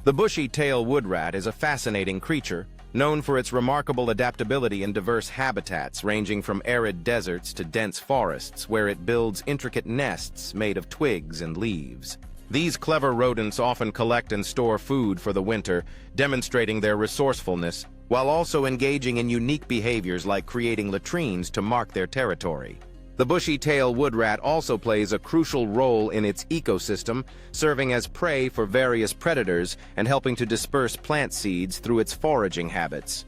The bushy tail woodrat is a fascinating creature, known for its remarkable adaptability in diverse habitats ranging from arid deserts to dense forests, where it builds intricate nests made of twigs and leaves. These clever rodents often collect and store food for the winter, demonstrating their resourcefulness, while also engaging in unique behaviors like creating latrines to mark their territory. The bushy-tail woodrat also plays a crucial role in its ecosystem, serving as prey for various predators and helping to disperse plant seeds through its foraging habits.